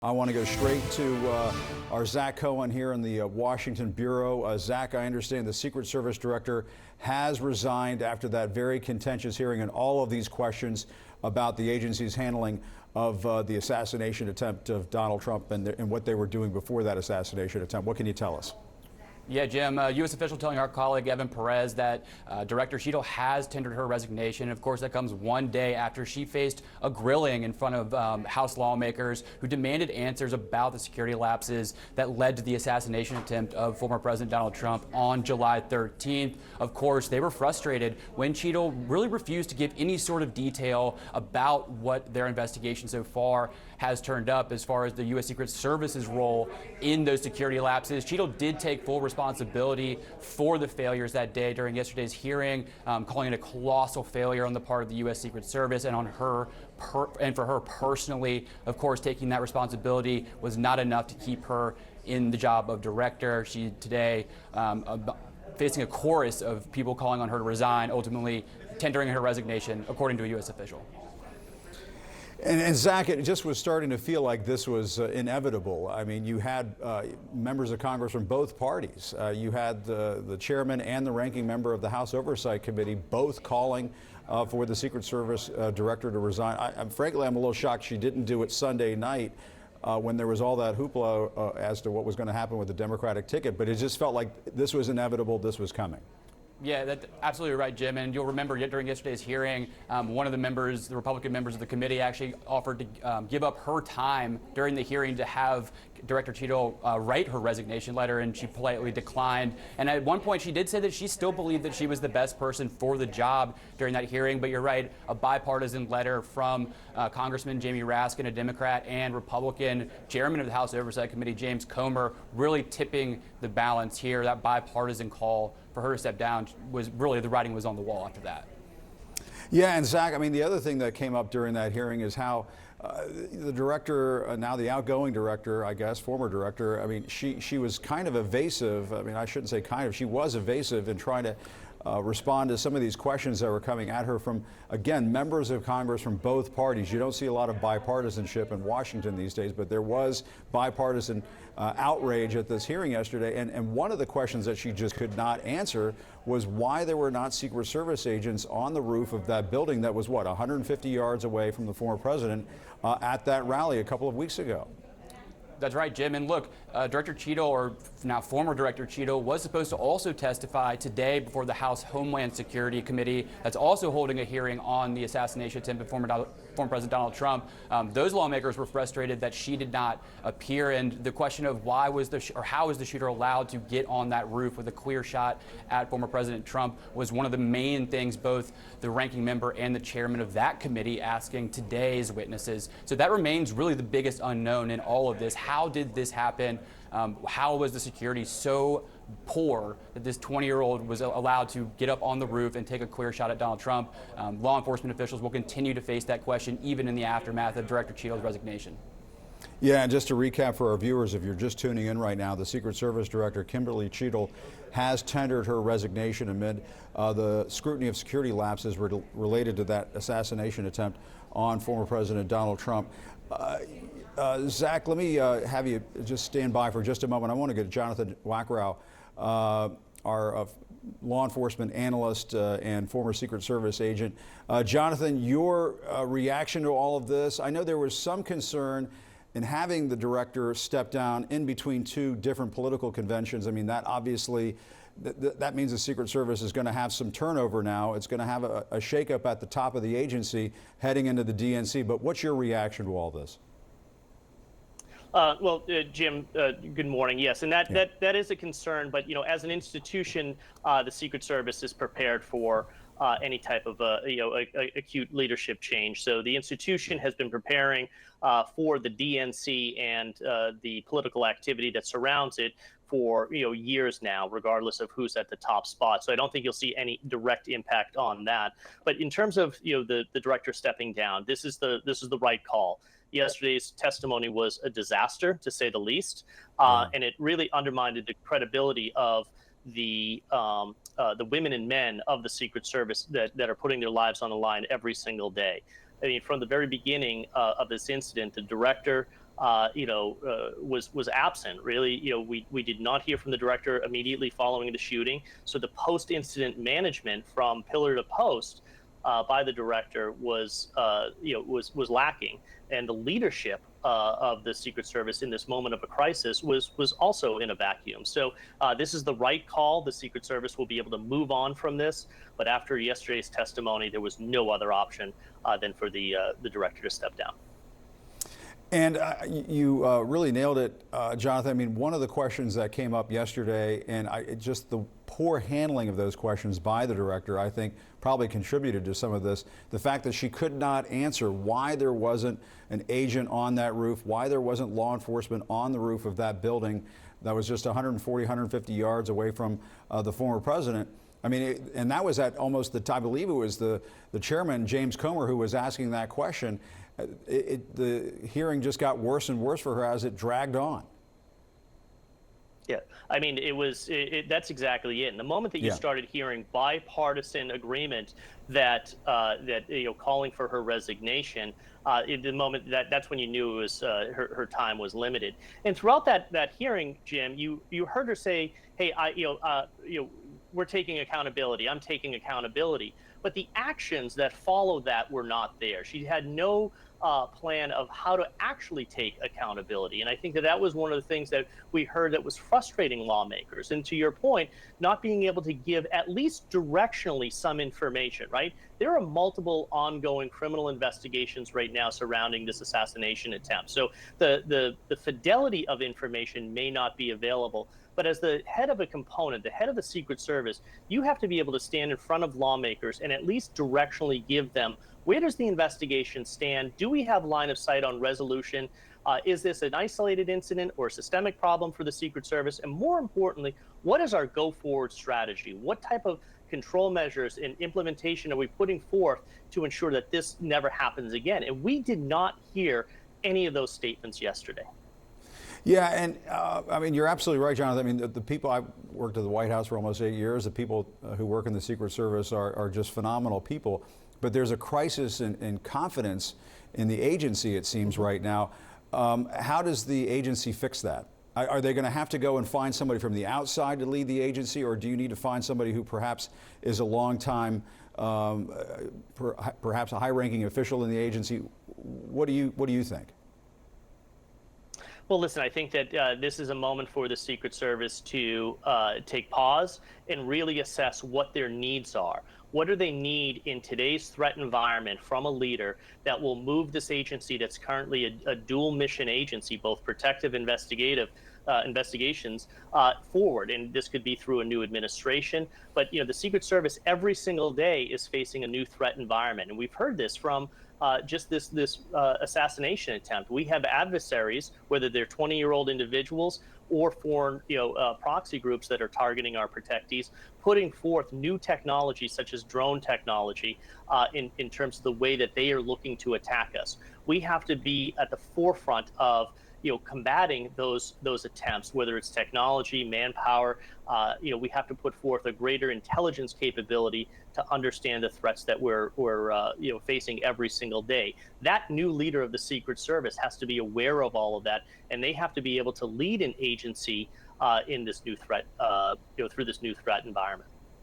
I want to go straight to our Zach Cohen here in the Washington Bureau. Zach, I understand the Secret Service director has resigned after that very contentious hearing and all of these questions about the agency's handling of the assassination attempt of Donald Trump and what they were doing before that assassination attempt. What can you tell us? Yeah, Jim, U.S. official telling our colleague Evan Perez that Director Cheadle has tendered her resignation. Of course, that comes one day after she faced a grilling in front of House lawmakers who demanded answers about the security lapses that led to the assassination attempt of former President Donald Trump on July 13th. Of course, they were frustrated when Cheadle really refused to give any sort of detail about what their investigation so far has turned up as far as the U.S. Secret Service's role in those security lapses. Cheadle did take full responsibility for the failures that day during yesterday's hearing, calling it a colossal failure on the part of the U.S. Secret Service and on her and for her personally. Of course, taking that responsibility was not enough to keep her in the job of director. She today facing a chorus of people calling on her to resign, ultimately tendering her resignation, according to a U.S. official. And Zach, it just was starting to feel like this was inevitable. I mean, you had members of Congress from both parties. You had the chairman and the ranking member of the House Oversight Committee both calling for the Secret Service director to resign. Frankly, I'm a little shocked she didn't do it Sunday night when there was all that hoopla as to what was going to happen with the Democratic ticket. But it just felt like this was inevitable, this was coming. Yeah, that's absolutely right, Jim. And you'll remember during yesterday's hearing, one of the members, the Republican members of the committee, actually offered to give up her time during the hearing to have Director Cheadle write her resignation letter, and she politely declined. And at one point, she did say that she still believed that she was the best person for the job during that hearing. But you're right, a bipartisan letter from Congressman Jamie Raskin, a Democrat, and Republican chairman of the House Oversight Committee, James Comer, really tipping the balance here. That bipartisan call for her to step down was really, the writing was on the wall after that. Yeah, and Zach, I mean, the other thing that came up during that hearing is how the director, now the outgoing director, I guess, former director, I mean, she was kind of evasive. I mean, I shouldn't say kind of, she was evasive in trying to respond to some of these questions that were coming at her from, again, members of Congress from both parties. You don't see a lot of bipartisanship in Washington these days, but there was bipartisan outrage at this hearing yesterday. And one of the questions that she just could not answer was why there were not Secret Service agents on the roof of that building that was, what, 150 yards away from the former president at that rally a couple of weeks ago. That's right, Jim. And look, Director Cheadle, or now former Director Cheadle, was supposed to also testify today before the House Homeland Security Committee that's also holding a hearing on the assassination attempt of former President Donald Trump. Those lawmakers were frustrated that she did not appear, and the question of why was how was the shooter allowed to get on that roof with a clear shot at former President Trump was one of the main things both the ranking member and the chairman of that committee asking today's witnesses. So that remains really the biggest unknown in all of this. How did this happen? How was the security so poor that this 20-year-old was allowed to get up on the roof and take a clear shot at Donald Trump? Law enforcement officials will continue to face that question even in the aftermath of Director Cheadle's resignation. Yeah, and just to recap for our viewers, if you're just tuning in right now, the Secret Service Director, Kimberly Cheadle, has tendered her resignation amid the scrutiny of security lapses related to that assassination attempt on former President Donald Trump. Zach, let me have you just stand by for just a moment. I want to get Jonathan Wackerow, our law enforcement analyst and former Secret Service agent. Jonathan, your reaction to all of this? I know there was some concern in having the director step down in between two different political conventions. I mean, that obviously, that means the Secret Service is going to have some turnover now. It's going to have a shakeup at the top of the agency heading into the DNC. But what's your reaction to all this? Jim, good morning. Yes, and that is a concern. But, you know, as an institution, the Secret Service is prepared for any type of acute leadership change. So the institution has been preparing for the DNC and the political activity that surrounds it for years now, regardless of who's at the top spot. So I don't think you'll see any direct impact on that. But in terms of the director stepping down, this is the right call. Yesterday's testimony was a disaster, to say the least, and it really undermined the credibility of the women and men of the Secret Service that are putting their lives on the line every single day. I mean, from the very beginning of this incident, the director was absent. Really, we did not hear from the director immediately following the shooting. So the post-incident management from pillar to post by the director was lacking, and the leadership of the Secret Service in this moment of a crisis was also in a vacuum. So this is the right call. The Secret Service will be able to move on from this. But after yesterday's testimony, there was no other option than for the director to step down. And you really nailed it, Jonathan. I mean, one of the questions that came up yesterday, and just the poor handling of those questions by the director, I think probably contributed to some of this. The fact that she could not answer why there wasn't an agent on that roof, why there wasn't law enforcement on the roof of that building that was just 140, 150 yards away from the former president. I mean, and that was at almost I believe it was the chairman, James Comer, who was asking that question. The hearing just got worse and worse for her as it dragged on. Yeah, I mean, that's exactly it. And the moment that you started hearing bipartisan agreement that calling for her resignation, the moment that's when you knew it was her time was limited. And throughout that hearing, Jim, you heard her say, "Hey, we're taking accountability. I'm taking accountability." But the actions that followed that were not there. She had no plan of how to actually take accountability. And I think that was one of the things that we heard that was frustrating lawmakers. And to your point, not being able to give at least directionally some information, right? There are multiple ongoing criminal investigations right now surrounding this assassination attempt. So the fidelity of information may not be available. But as the head of a component, the head of the Secret Service, you have to be able to stand in front of lawmakers and at least directionally give them, where does the investigation stand? Do we have line of sight on resolution? Is this an isolated incident or a systemic problem for the Secret Service? And more importantly, what is our go-forward strategy? What type of control measures and implementation are we putting forth to ensure that this never happens again? And we did not hear any of those statements yesterday. Yeah, and I mean, you're absolutely right, Jonathan. I mean, the people, I worked at the White House for almost 8 years. The people who work in the Secret Service are just phenomenal people. But there's a crisis in confidence in the agency, it seems, right now. How does the agency fix that? Are they going to have to go and find somebody from the outside to lead the agency, or do you need to find somebody who perhaps is a long-time, perhaps a high-ranking official in the agency? What do you think? Well, listen, I think that this is a moment for the Secret Service to take pause and really assess what their needs are. What do they need in today's threat environment from a leader that will move this agency that's currently a dual mission agency, both protective, investigative, investigations forward? And this could be through a new administration. But the Secret Service every single day is facing a new threat environment, and we've heard this from just this assassination attempt. We have adversaries, whether they're 20-year-old individuals or foreign proxy groups that are targeting our protectees, putting forth new technology such as drone technology in terms of the way that they are looking to attack us. We have to be at the forefront of combating those attempts, whether it's technology, manpower. We have to put forth a greater intelligence capability to understand the threats that we're facing every single day. That new leader of the Secret Service has to be aware of all of that, and they have to be able to lead an agency in this new threat, through this new threat environment.